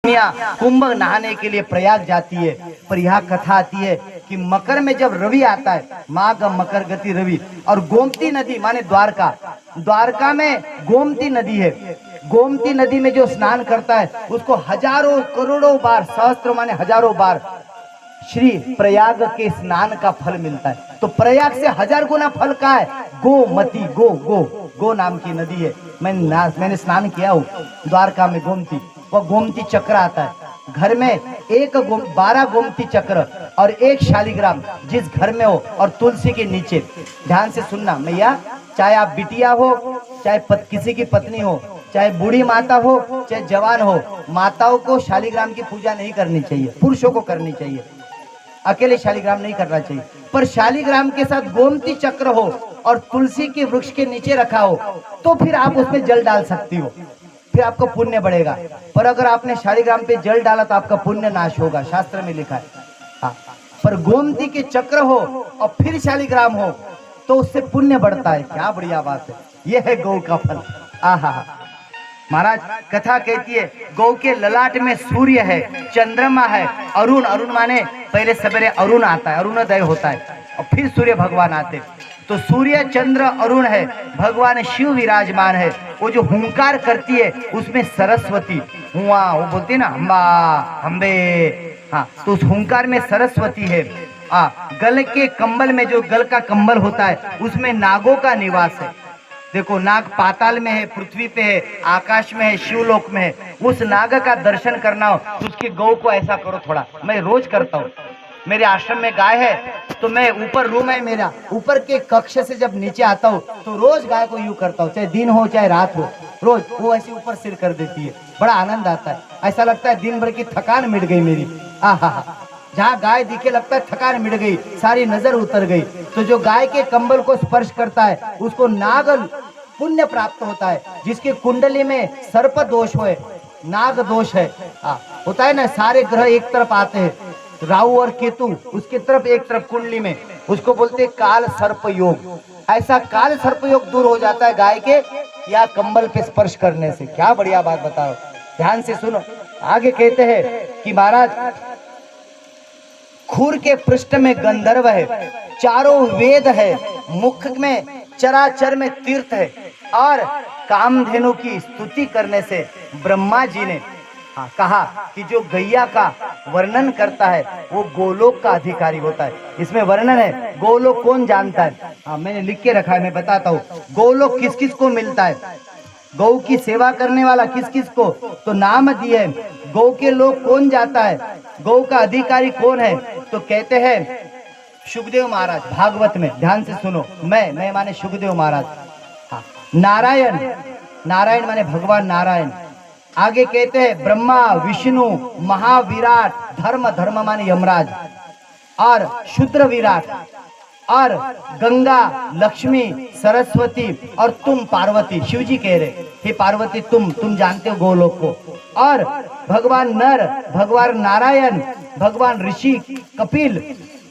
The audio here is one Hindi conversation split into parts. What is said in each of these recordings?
कुंभ नहाने के लिए प्रयाग जाती है। पर यहाँ कथा आती है कि मकर में जब रवि आता है, माघ मकर गति रवि, और गोमती नदी माने द्वारका, द्वारका में गोमती नदी है। गोमती नदी में जो स्नान करता है उसको हजारों करोड़ों बार, सहस्त्र माने हजारों बार श्री प्रयाग के स्नान का फल मिलता है। तो प्रयाग से 1000 गुना फल का है गोमती, गो नाम की नदी है। मैंने स्नान किया हूँ द्वारका में गोमती। वह गोमती चक्र आता है घर में, 12 गोमती चक्र और 1 शालिग्राम जिस घर में हो, और तुलसी के नीचे। ध्यान से सुनना मैया, चाहे आप बिटिया हो, चाहे किसी की पत्नी हो, चाहे बूढ़ी माता हो, चाहे जवान हो, माताओं को शालिग्राम की पूजा नहीं करनी चाहिए, पुरुषों को करनी चाहिए। अकेले शालिग्राम नहीं करना चाहिए, पर शालिग्राम के साथ गोमती चक्र हो और तुलसी के वृक्ष के नीचे रखा हो तो फिर आप उसमें जल डाल सकती हो, फिर आपका पुण्य बढ़ेगा। पर अगर आपने शालिग्राम पे जल डाला तो आपका पुण्य नाश होगा, शास्त्र में लिखा है। हाँ, पर गोमती के चक्र हो और फिर शालिग्राम हो तो उससे पुण्य बढ़ता है। क्या बढ़िया बात है, यह है गौ का फल। आहा, महाराज कथा कहती है गौ के ललाट में सूर्य है, चंद्रमा है, अरुण, अरुण माने पहले सवेरे अरुण आता है, अरुणोदय होता है और फिर सूर्य भगवान आते। तो सूर्य चंद्र अरुण है, भगवान शिव विराजमान है। वो जो हुंकार करती है उसमें सरस्वती, हुआ वो बोलती है ना, अम्बा अम्बे, हाँ, तो उस हुंकार में सरस्वती है। गल के कंबल में, जो गल का कंबल होता है उसमें नागों का निवास है। देखो, नाग पाताल में है, पृथ्वी पे है, आकाश में है, शिवलोक में है। उस नाग का दर्शन करना हो तो उसकी गौ को ऐसा करो थोड़ा। मैं रोज करता हूँ, मेरे आश्रम में गाय है तो मैं ऊपर रूम है मेरा, ऊपर के कक्ष से जब नीचे आता हूँ तो रोज गाय को यूं करता हूँ, चाहे दिन हो चाहे रात हो, रोज वो ऐसे ऊपर सिर कर देती है। बड़ा आनंद आता है, ऐसा लगता है दिन भर की थकान मिट गई मेरी। आहा, जहाँ गाय दिखे लगता है थकान मिट गई, सारी नजर उतर गई। तो जो गाय के कंबल को स्पर्श करता है उसको नाग पुण्य प्राप्त होता है। जिसकी कुंडली में सर्प दोष हो, नाग दोष है, होता है ना, सारे ग्रह एक तरफ आते हैं, राहु और केतु उसके तरफ एक तरफ कुंडली में, उसको बोलते हैं काल सर्प योग। ऐसा काल सर्प योग दूर हो जाता है गाय के या कंबल पे स्पर्श करने से। क्या बढ़िया बात बता रहा हूं, ध्यान से सुनो। आगे कहते हैं कि महाराज खुर के पृष्ठ में गंधर्व है, चारों वेद है, मुख में चराचर में तीर्थ है, और कामधेनु की स्तुति करने से ब्रह्मा जी ने कहा कि जो गैया का वर्णन करता है वो गोलोक का अधिकारी होता है। इसमें वर्णन है, गोलोक कौन जानता है? मैंने लिख के रखा है, मैं बताता हूँ। गोलोक किस किस को मिलता है, गौ की सेवा करने वाला किस किस को, तो नाम दिए। गौ के लोग कौन जाता है, गौ का अधिकारी कौन है? तो कहते हैं सुखदेव महाराज, भागवत में, ध्यान से सुनो। मैं माने सुखदेव महाराज, नारायण, नारायण माने भगवान नारायण। आगे कहते हैं ब्रह्मा विष्णु महाविराट, धर्म, धर्म माने यमराज, और शुद्र विराट, और गंगा लक्ष्मी सरस्वती, और तुम पार्वती। शिव जी कह रहे, हे पार्वती तुम जानते हो गोलोक को। और भगवान नर, भगवान नारायण, भगवान ऋषि कपिल,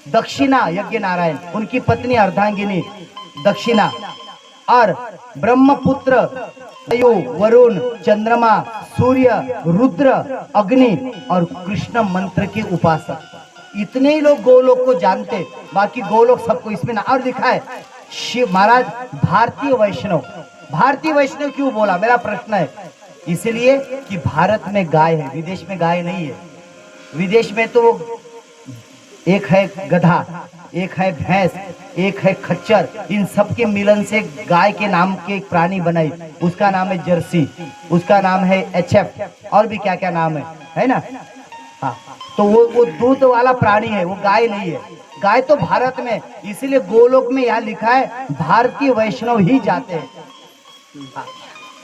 दक्षिणा यज्ञ नारायण, उनकी पत्नी अर्धांगिनी दक्षिणा, और ब्रह्मपुत्र वायु, वरुण, चंद्रमा, सूर्य, रुद्र, अग्नि, और कृष्ण मंत्र के उपासक। इतने ही लोग गोलोक को जानते, बाकी गोलोक सबको इसमें ना। और लिखा है शिव महाराज भारतीय वैष्णव। भारतीय वैष्णव क्यों बोला, मेरा प्रश्न है। इसलिए कि भारत में गाय है, विदेश में गाय नहीं है। विदेश में तो एक है गधा, एक है भैंस, एक है खच्चर, इन सब के मिलन से गाय के नाम के एक प्राणी बनाई, उसका नाम है जर्सी, उसका नाम है एचएफ, और भी क्या क्या नाम है ना। हाँ, तो वो दूध वाला प्राणी है, वो गाय नहीं है। गाय तो भारत में, इसीलिए गोलोक में यहाँ लिखा है भारतीय वैष्णव ही जाते हैं।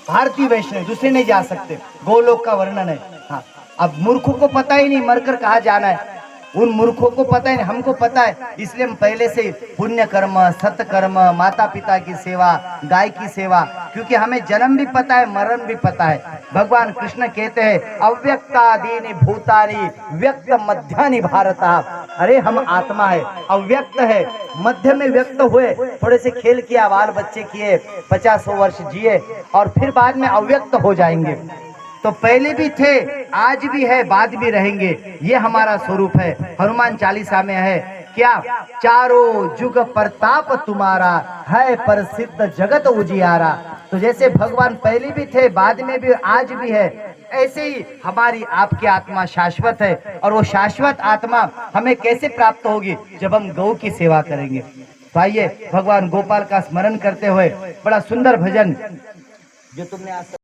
भारतीय वैष्णव, दूसरे नहीं जा सकते। गोलोक का वर्णन है। हाँ, अब मूर्खों को पता ही नहीं मरकर कहाँ जाना है, उन मूर्खों को पता है, हमको पता है। इसलिए हम पहले से पुण्य कर्म, सत्कर्म, माता पिता की सेवा, गाय की सेवा, क्योंकि हमें जन्म भी पता है, मरण भी पता है। भगवान कृष्ण कहते हैं अव्यक्तादीनि भूतानि व्यक्त मध्यानि भारता। अरे हम आत्मा है, अव्यक्त है, मध्य में व्यक्त हुए, थोड़े से खेल किया, बाल बच्चे किए, 50 वर्ष जिए, और फिर बाद में अव्यक्त हो जाएंगे। तो पहले भी थे, आज भी है, बाद भी रहेंगे। ये हमारा स्वरूप है। हनुमान चालीसा में है क्या, चारों जुग प्रताप तुम्हारा, है प्रसिद्ध जगत उजियारा। तो जैसे भगवान पहले भी थे, बाद में भी, आज भी है, ऐसे ही हमारी आपकी आत्मा शाश्वत है। और वो शाश्वत आत्मा हमें कैसे प्राप्त होगी, जब हम गौ की सेवा करेंगे। तो आइए भगवान गोपाल का स्मरण करते हुए बड़ा सुंदर भजन जो तुमने आज